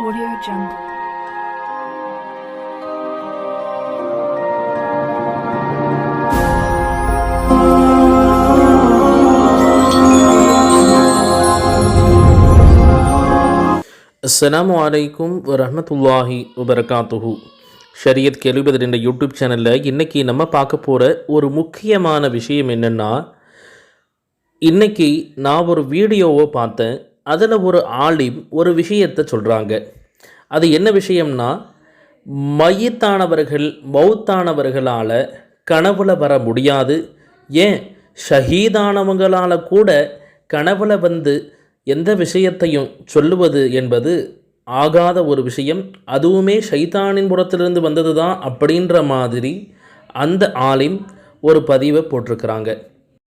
Audio Jungle. அஸ்ஸலாமு அலைக்கும் வரஹ்மத்துல்லாஹி வபரகாத்துஹு. ஷரியத் கேள்விபதில் என்ற யூடியூப் சேனலில் இன்றைக்கி நம்ம பார்க்க போகிற ஒரு முக்கியமான விஷயம் என்னென்னா, இன்றைக்கி நான் ஒரு வீடியோவை பார்த்தேன். அதில் ஒரு ஆலிம் ஒரு விஷயத்தை சொல்கிறாங்க. அது என்ன விஷயம்னா, மௌத்தானவர்களால் கனவுல வர முடியாது, ஏன் ஷஹீதானவங்களால் கூட கனவுல வந்து எந்த விஷயத்தையும் சொல்லுவது என்பது ஆகாத ஒரு விஷயம், அதுவுமே ஷைத்தானின் புறத்திலிருந்து வந்தது தான் அப்படின்ற மாதிரி அந்த ஆலிம் ஒரு பதிவை போட்டிருக்கிறாங்க.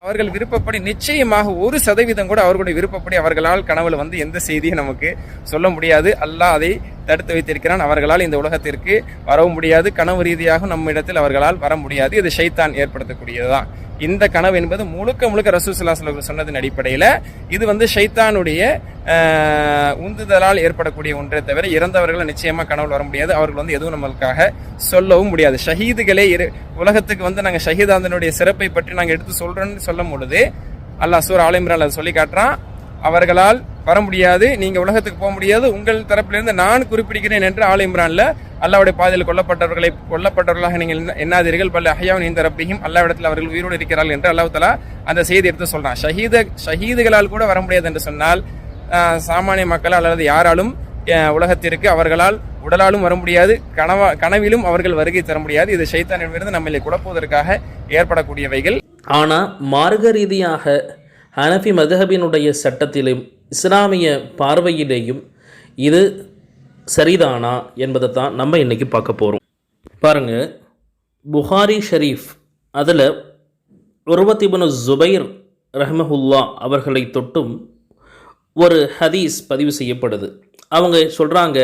அவர்கள் விருப்பப்படி நிச்சயமாக 1% கூட அவர்களுடைய விருப்பப்படி அவர்களால் கனவுல வந்து எந்த செய்தியும் நமக்கு சொல்ல முடியாது. அல்லாஹ் அதை தடுத்து வைத்திருக்கிறான். அவர்களால் இந்த உலகத்திற்கு வரவும் முடியாது, கனவு ரீதியாக நம்ம இடத்தில் அவர்களால் வர முடியாது. இது ஷைத்தான் ஏற்படுத்தக்கூடியதுதான். இந்த கனவு என்பது முழுக்க ரசூல் ஸல்லல்லாஹு அலைஹி வஸல்லம் சொன்னதின் அடிப்படையில் இது வந்து ஷைத்தானுடைய உந்துதலால் ஏற்படக்கூடிய ஒன்றே தவிர இறந்தவர்களை நிச்சயமாக கனவுல வர முடியாது. அவர்கள் வந்து எதுவும் நம்மளுக்காக சொல்லவும் முடியாது. ஷஹீதுகளே உலகத்துக்கு வந்து நாங்கள் ஷஹீதாந்தனுடைய சிறப்பை பற்றி நாங்கள் எடுத்து சொல்றோம்னு சொல்லும் பொழுது அல்லாஹ் சூரா ஆல் இம்ரான் அதை சொல்லி காட்டுறான். அவர்களால் வர முடியாது, நீங்க உலகத்துக்கு போக முடியாது, உங்கள் தரப்பிலிருந்து நான் குறிப்பிடுகிறேன் என்று ஆல் இம்ரான்ல அல்லாஹ்வுடைய பாதையில் கொல்லப்பட்டவர்களாக நீங்கள் எண்ணாதீர்கள், பல அஹ்யாவுன் இன்த ரப்பிஹிம், அல்லாஹ்விடத்தில் அவர்கள் உயிரோடு இருக்கிறார்கள் என்று அல்லாஹ் தஆலா அந்த செய்தி எடுத்து சொல்றான். ஷஹீதுகளால் கூட வர முடியாது என்று சொன்னால் சாமானிய மக்கள் அல்லது யாராலும் உலகத்திற்கு அவர்களால் உடலாலும் வர முடியாது, கனவிலும் அவர்கள் வருகை தர முடியாது. இது ஷைத்தானிடமிருந்து நம்மளை குழப்புவதற்காக ஏற்படக்கூடியவைகள். ஆனால் மார்க்க ரீதியாக ஹனஃபி மதுஹபினுடைய சட்டத்திலும் இஸ்லாமிய பார்வையிலேயும் இது சரிதானா என்பதை தான் நம்ம இன்றைக்கி பார்க்க போகிறோம். பாருங்கள், புகாரி ஷரீஃப் அதில் உர்வத் இப்னு ஜுபைர் ரஹ்மஹுல்லா அவர்களை தொட்டும் ஒரு ஹதீஸ் பதிவு செய்யப்படுது. அவங்க சொல்கிறாங்க,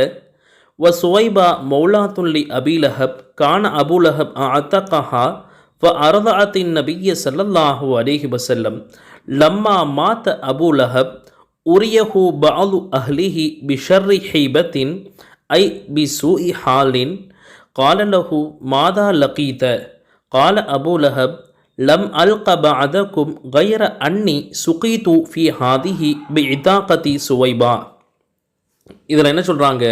சுவைபா மௌலாத்துல்லி அபீலஹப் கான அபுலஹப் அத்தகஹா فأرضعت النبي صلى الله عليه وسلم لما مات أبو لهب أريه بعض أهله بشر حيبة أي بسوء حال قال له ماذا لقيت قال أبو لهب لم ألق بعدكم غير أني سقيت في هذه بعتاقة سويبا. இதில் என்ன சொல்கிறாங்க,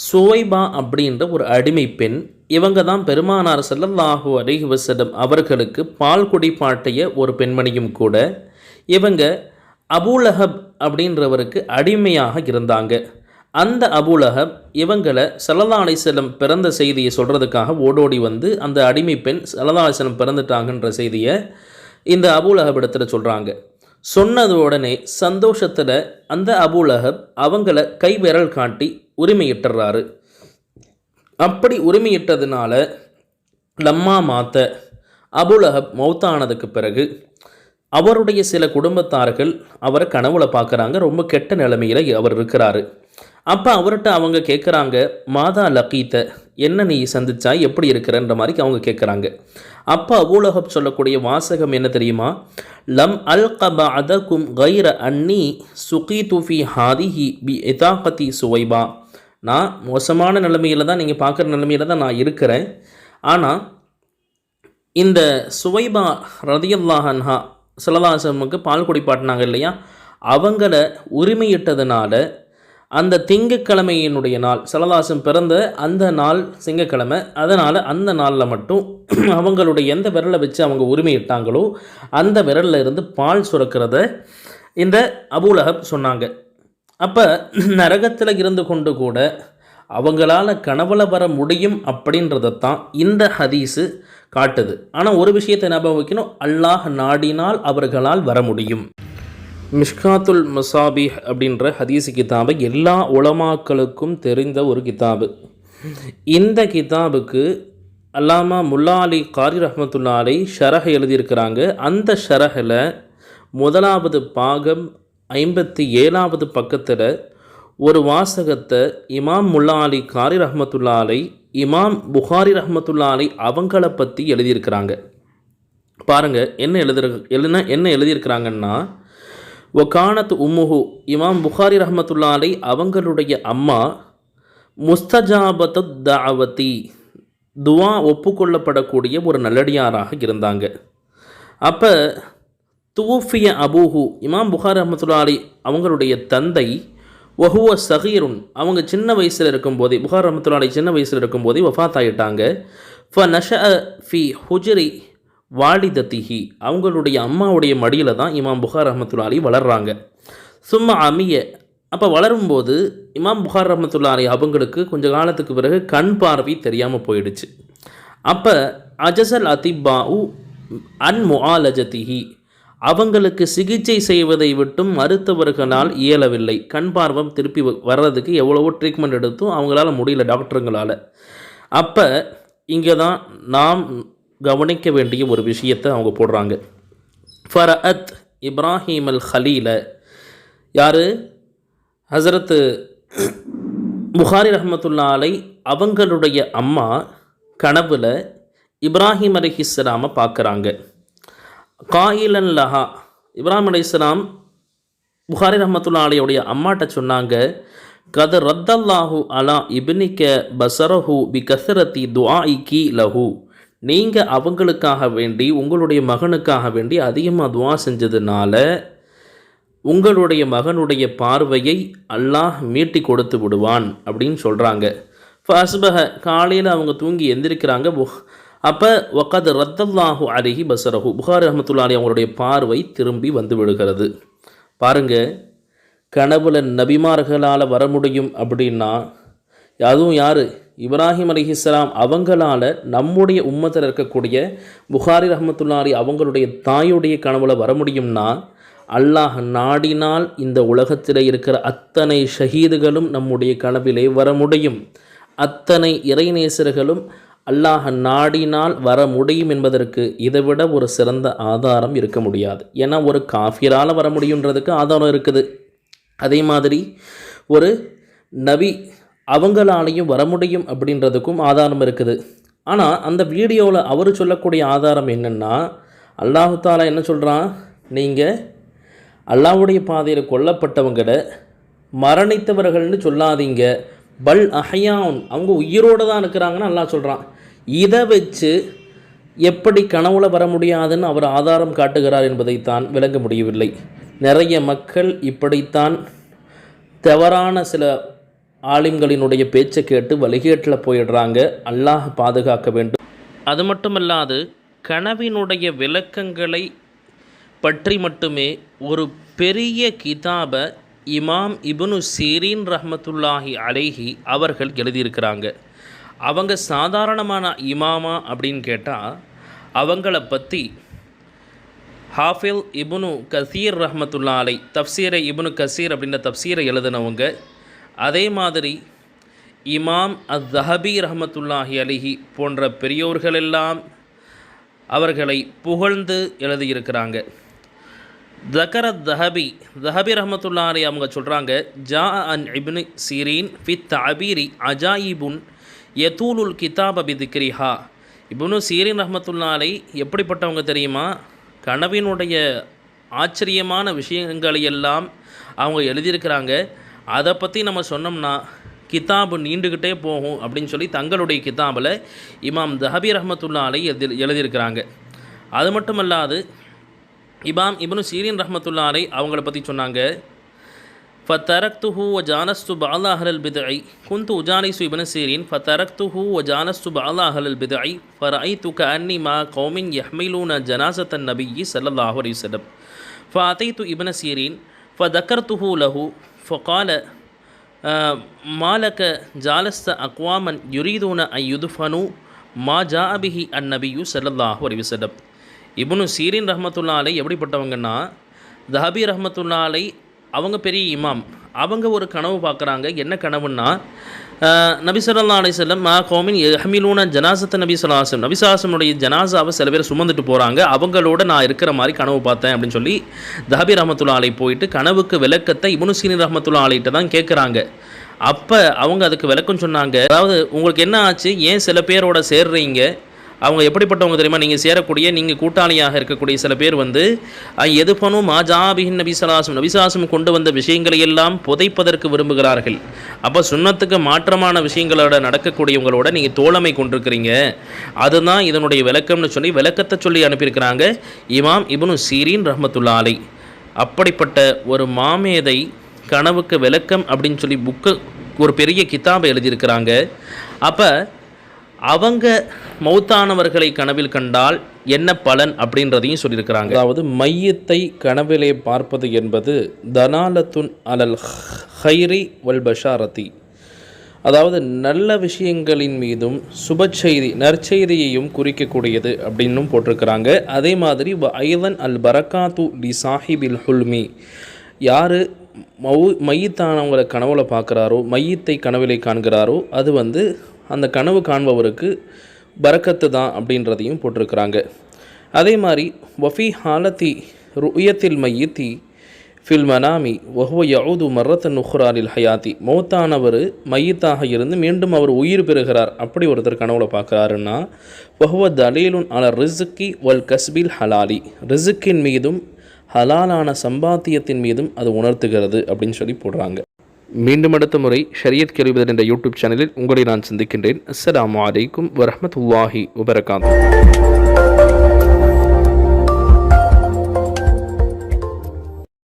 சுவைபா அப்படின்ற ஒரு அடிமை பெண், இவங்க தான் பெருமானார் ஸல்லல்லாஹு அலைஹி வஸல்லம் அவர்களுக்கு பால் குடிப்பாட்டிய ஒரு பெண்மணியும் கூட. இவங்க அபூலஹப் அப்படின்றவருக்கு அடிமையாக இருந்தாங்க. அந்த அபூலஹப் இவங்களை ஸல்லல்லாஹு அலைஹி வஸல்லம் பிறந்த செய்தியை சொல்கிறதுக்காக ஓடோடி வந்து அந்த அடிமை பெண் ஸல்லல்லாஹு அலைஹி வஸல்லம் பிறந்துட்டாங்கன்ற செய்தியை இந்த அபூலஹப் இடத்துல சொல்கிறாங்க. சொன்னது உடனே சந்தோஷத்தில் அந்த அபூலஹப் அவங்கள கை விரல் காட்டி உரிமையிட்டுறாரு. அப்படி உரிமையிட்டதுனால லம்மா மாத்த அபூலஹப் மௌத்தானதுக்கு பிறகு அவருடைய சில குடும்பத்தார்கள் அவரை கனவுல பார்க்குறாங்க. ரொம்ப கெட்ட நிலைமையில் அவர் இருக்கிறாரு. அப்போ அவர்கிட்ட அவங்க கேட்குறாங்க, மாதா லக்கீத்த, என்ன நீ சந்திச்சா, எப்படி இருக்கிறன்ற மாதிரி அவங்க கேட்குறாங்க. அப்போ அபூலஹப் சொல்லக்கூடிய வாசகம் என்ன தெரியுமா, லம் அல் கபஅதகும் கைர அன்னி சுகீது ஃபி ஹாதிஹி பி இதாகதி சுவைபா. நான் மோசமான நிலைமையில் தான், நீங்கள் பார்க்குற நிலைமையில் தான் நான் இருக்கிறேன். ஆனால் இந்த சுவைபா ரதியல்லாஹு அன்ஹா ஸல்லல்லாஹு அலைஹி வஸல்லம் பால் குடிப்பாட்டினாங்க இல்லையா, அவங்கள உரிமையிட்டதுனால அந்த திங்கக்கிழமையினுடைய நாள், ஸல்லல்லாஹு அலைஹி வஸல்லம் பிறந்த அந்த நாள் திங்கக்கிழமை, அதனால் அந்த நாளில் மட்டும் அவங்களுடைய எந்த விரலை வச்சு அவங்க உரிமையிட்டாங்களோ அந்த விரலில் இருந்து பால் சுரக்கிறத இந்த அபூலஹப் சொன்னாங்க. அப்போ நரகத்தில் இருந்து கொண்டு கூட அவங்களால கனவுல வர முடியும் அப்படின்றதான் இந்த ஹதீஸு காட்டுது. ஆனால் ஒரு விஷயத்தை ஞாபகம் வைக்கணும், அல்லாஹ் நாடினால் அவர்களால் வர முடியும். மிஷ்காத்துல் மசாபிஹ் அப்படின்ற ஹதீஸு கிதாபு எல்லா உலமாக்களுக்கும் தெரிந்த ஒரு கிதாபு. இந்த கிதாபுக்கு அல்லாமா முல்லா அலி காரி ரஹ்மத்துல்லா அலை ஷரஹ் எழுதியிருக்கிறாங்க. அந்த ஷரஹில் முதலாவது பாகம் 57வது பக்கத்தில் ஒரு வாசகத்தை இமாம் முல்லா அலி காரி ரஹ்மத்துல்லா அலை இமாம் புகாரி ரஹ்மத்துல்லா அலை அவங்கள பற்றி எழுதியிருக்கிறாங்க. பாருங்கள் என்ன எழுதியிருக்கிறாங்கன்னா, ஒகானத் உம்முஹு, இமாம் புகாரி ரஹ்மத்துல்லா அலை அவங்களுடைய அம்மா முஸ்தஜாபத்து தாவதி, துவா ஒப்புக்கொள்ளப்படக்கூடிய ஒரு நல்லடியாராக இருந்தாங்க. அப்போ தூஃபிய அபூஹு, இமாம் புகாரி ரஹ்மத்துல்லாஹி அலைஹி அவங்களுடைய தந்தை, வஹுவ சகீருன், அவங்க சின்ன வயசில் இருக்கும்போதே, புகாரி ரஹ்மத்துல்லாஹி அலைஹி சின்ன வயசில் இருக்கும்போதே வஃபாத் ஆகிட்டாங்க. ஃப நஷஅ ஃபி ஹுஜ்ரி வாலிதத்திஹி, அவங்களுடைய அம்மாவுடைய மடியில் தான் இமாம் புகாரி ரஹ்மத்துல்லாஹி அலைஹி வளர்றாங்க. சும்மா அமிய, அப்போ வளரும்போது இமாம் புகாரி ரஹ்மத்துல்லாஹி அலைஹி அவங்களுக்கு கொஞ்ச காலத்துக்கு பிறகு கண் பார்வை தெரியாமல் போயிடுச்சு. அப்போ அஜசல் அதிப்பாஉ அன் முஆலஜதிஹி, அவங்களுக்கு சிகிச்சை செய்வதை விட்டும் மருத்துவர்களால் இயலவில்லை. கண் பார்வம் திருப்பி வர்றதுக்கு எவ்வளவோ ட்ரீட்மெண்ட் எடுத்தும் அவங்களால முடியல, டாக்டருங்களால். அப்போ இங்கே தான் நாம் கவனிக்க வேண்டிய ஒரு விஷயத்தை அவங்க போடுறாங்க. ஃபரஅத் இப்ராஹிம் அல் ஹலீல, யார்? ஹசரத்து புகாரி ரஹ்மத்துல்லாஹி அலைஹி அவங்களுடைய அம்மா கனவுல இப்ராஹிம் அலைஹிஸ்ஸலாமை பார்க்குறாங்க. காயிலன் லஹா, இப்ராஹிம் அலைஹிஸ்ஸலாம் புகாரி ரஹ்மத்துல்லாஹி அலைஹியோடைய அம்மாட்ட சொன்னாங்க, கத ரத்தல்லாஹு அலா இப்னிக்க பசரஹு பி கசரத்தி துஆஇகி லஹு, நீங்கள் அவங்களுக்காக வேண்டி, உங்களுடைய மகனுக்காக வேண்டி அதிகமாக துவா செஞ்சதுனால உங்களுடைய மகனுடைய பார்வையை அல்லாஹ் மீட்டி கொடுத்து விடுவான் அப்படின்னு சொல்கிறாங்க. ஃபஸ்பஹ, காலையில் அவங்க தூங்கி எந்திரிக்கிறாங்க. அப்போ வகத் ரத்தல்லாஹு அலைஹி பசரஹு, புகாரி ரஹ்மத்துல்லாஹி அலைஹி அவங்களுடைய பார்வை திரும்பி வந்து விடுகிறது. பாருங்க, கனவுல நபிமார்களால் வர முடியும் அப்படின்னா, அதுவும் யார்? இப்ராஹிம் அலைஹிஸ்ஸலாம் அவங்களால் நம்முடைய உம்மத்தில் இருக்கக்கூடிய புகாரி ரஹ்மத்துல்லாஹி அலைஹி அவங்களுடைய தாயுடைய கனவுல வர முடியும்னா, அல்லாஹ் நாடினால் இந்த உலகத்தில் இருக்கிற அத்தனை ஷஹீதுகளும் நம்முடைய கனவிலே வர முடியும். அத்தனை இறைநேசர்களும் அல்லாஹ் நாடினால் வர முடியும் என்பதற்கு இதைவிட ஒரு சிறந்த ஆதாரம் இருக்க முடியாது. ஏன்னா ஒரு காஃபிரால் வர முடியுன்றதுக்கு ஆதாரம் இருக்குது. அதே மாதிரி ஒரு நபி அவங்களாலையும் வர முடியும் அப்படின்றதுக்கும் ஆதாரம் இருக்குது. ஆனால் அந்த வீடியோவில் அவர் சொல்லக்கூடிய ஆதாரம் என்னென்னா, அல்லாஹு தாலா என்ன சொல்கிறான், நீங்கள் அல்லாஹ்வுடைய பாதையில் கொல்லப்பட்டவங்களை மரணித்தவர்கள்னு சொல்லாதீங்க, பல் அஹயான், அவங்க உயிரோடு தான் இருக்கிறாங்கன்னு அல்லாஹ் சொல்கிறான். இதை வச்சு எப்படி கனவுல வர முடியாதுன்னு அவர் ஆதாரம் காட்டுகிறார் என்பதைத்தான் விளங்க முடியவில்லை. நிறைய மக்கள் இப்படித்தான் தவறான சில ஆலிம்களினுடைய பேச்சை கேட்டு வழிகேட்டில் போயிடுறாங்க. அல்லாஹ் பாதுகாக்க வேண்டும். அது மட்டுமல்லாது கனவினுடைய விளக்கங்களை பற்றி மட்டுமே ஒரு பெரிய கிதாபை இமாம் இப்னு சீரீன் ரஹ்மத்துல்லாஹி அலைஹி அவர்கள் எழுதியிருக்கிறாங்க. அவங்க சாதாரணமான இமாமா அப்படின்னு கேட்டால், அவங்கள பற்றி ஹாஃபில் இப்னு கசீர் ரஹ்மத்துல்லாஹி அலைஹி தஃப்சீரை இப்னு கசீர் அப்படின்ற தஃப்சீரை எழுதினவங்க. அதே மாதிரி இமாம் அஸ்ஸஹபி ரஹ்மத்துல்லாஹி அலைஹி போன்ற பெரியோர்களெல்லாம் அவர்களை புகழ்ந்து எழுதியிருக்கிறாங்க. ஜக்கரத் தஹபி ரஹ்மத்துல்லாஹி அலைஹி அவங்க சொல்கிறாங்க, ஜா அன் இப்னு சீரீன் ஃபித் தஅபீரி அஜாயிபுன் யதூலுல் கிதாப பிதிக்ரிஹா. இப்னு சீரீன் ரஹ்மத்துல்லாஹி அலைஹி எப்படிப்பட்டவங்க தெரியுமா? கனவினுடைய ஆச்சரியமான விஷயங்களையெல்லாம் அவங்க எழுதியிருக்கிறாங்க. அதை பற்றி நம்ம சொன்னோம்னா கிதாபு நீண்டுக்கிட்டே போகும் அப்படின்னு சொல்லி தங்களுடைய கிதாபில் இமாம் தஹபி ரஹ்மத்துல்லாஹி அலைஹி எழுதியிருக்கிறாங்க. அது மட்டுமல்லாது இமாம் இப்னு சீரீன் ரஹ்மத்துல்லாஹி அலைஹி அவங்கள பற்றி சொன்னாங்க, ஃபதரக்துஹு வ ஜானஸ்து பஅத அஹ்லல் பித்இ குன்து உஜாலிசு இப்னு சீரீன் ஃபதரக்துஹு வ ஜானஸ்து பஅத அஹ்லல் பித்இ ஃபரஐது கஅன்னி மா கௌமின் யஹ்மிலூன ஜனாஸத்தன் நபிய்யி ஸல்லல்லாஹு அலைஹி வஸல்லம் ஃபஅதைது இப்னு சீரீன் ஃபதக்கர்துஹு லஹு ஃபகால மாலக ஜாலஸ்த அக்வாமன் யுரீதுன அன் யுத்ஃபனு மா ஜாஅ பிஹி அன் நபிய்யு ஸல்லல்லாஹு அலைஹி வஸல்லம். இப்னு சீரீன் ரஹ்மத்துல்லாஹி அலைஹி எப்படிப்பட்டவங்கன்னா, தஹபி ரஹ்மத்துல்லாஹி அலைஹி அவங்க பெரிய இமாம். அவங்க ஒரு கனவு பார்க்குறாங்க. என்ன கனவுன்னா, நபி ஸல்லல்லாஹு அலைஹி வஸல்லம் மா கௌமின் யஹ்மிலூன ஜனாஸத்த நபி ஸல்லல்லாஹு அலைஹி வஸல்லம், நபி ஸல்லல்லாஹு அலைஹி வஸல்லமுடைய ஜனாஸாவை சில பேர் சுமந்துட்டு போகிறாங்க, அவங்களோட நான் இருக்கிற மாதிரி கனவு பார்த்தேன் அப்படின்னு சொல்லி தஹபி ரஹ்மத்துல்லாஹி அலைஹி போயிட்டு கனவுக்கு விளக்கத்தை இப்னு சீரீன் ரஹ்மத்துல்லாஹி அலைஹிட்ட தான் கேட்குறாங்க. அப்போ அவங்க அதுக்கு விளக்கம் சொன்னாங்க. அதாவது உங்களுக்கு என்ன ஆச்சு, ஏன் சில பேரோட சேர்றீங்க, அவங்க எப்படிப்பட்டவங்க தெரியுமா? நீங்கள் சேரக்கூடிய நீங்கள் கூட்டாளியாக இருக்கக்கூடிய சில பேர் வந்து எதுபனும் மாஜாபின் நபிசாசும் கொண்டு வந்த விஷயங்களை எல்லாம் புதைப்பதற்கு விரும்புகிறார்கள். அப்போ சுன்னத்துக்கு மாற்றமான விஷயங்களோட நடக்கக்கூடியவங்களோட நீங்கள் தோழமை கொண்டிருக்கிறீங்க. அதுதான் இதனுடைய விளக்கம்னு சொல்லி விளக்கத்தை சொல்லி அனுப்பியிருக்கிறாங்க இமாம் இப்னு சீரின் ரஹ்மத்துல்லாஹி அலைஹி. அப்படிப்பட்ட ஒரு மாமேதை கனவுக்கு விளக்கம் அப்படின்னு சொல்லி ஒரு பெரிய கிதாபை எழுதியிருக்கிறாங்க. அப்போ அவங்க மௌத்தானவர்களை கனவில் கண்டால் என்ன பலன் அப்படின்றதையும் சொல்லியிருக்கிறாங்க. அதாவது மையத்தை கனவிலே பார்ப்பது என்பது தனாலத்துன் அலல் ஹைரி வல் பஷாரதி, அதாவது நல்ல விஷயங்களின் மீதும் சுப செய்தி நற்செய்தியையும் குறிக்கக்கூடியது அப்படின்னும் போட்டிருக்கிறாங்க. அதே மாதிரி ஐதன் அல் பரக்காத்து டி சாஹிபில் ஹுல்மி, யார் மையத்தானவங்களை கனவுல பார்க்குறாரோ, மையத்தை கனவிலை காண்கிறாரோ, அது வந்து அந்த கனவு காண்பவருக்கு பரக்கத்து தான் அப்படின்றதையும் போட்டிருக்கிறாங்க. அதே மாதிரி வஃபி ஹாலத்தி ருயத்தில் மையத்தி ஃபில் மனாமி வஹுவ யஊது மர்ரத்தன் நுஹ்ராலில் ஹயாத்தி, மௌத்தானவர் மையத்தாக இருந்து மீண்டும் அவர் உயிர் பெறுகிறார் அப்படி ஒருத்தர் கனவுல பார்க்குறாருன்னா வஹுவ தலீலுன் அல ரிஸ்கி வல் கஸ்பில் ஹலாலி, ரிஸ்கின் மீதும் ஹலாலான சம்பாத்தியத்தின் மீதும் அது உணர்த்துகிறது அப்படின்னு சொல்லி போடுறாங்க. மீண்டும் அடுத்த முறை ஷரியத் கேள்விபதன் என்ற யூடியூப் சேனலில் உங்களை நான் சந்திக்கின்றேன். அஸ்ஸலாமு அலைக்கும் வரஹ்மத்துல்லாஹி வபரகாத்துஹு.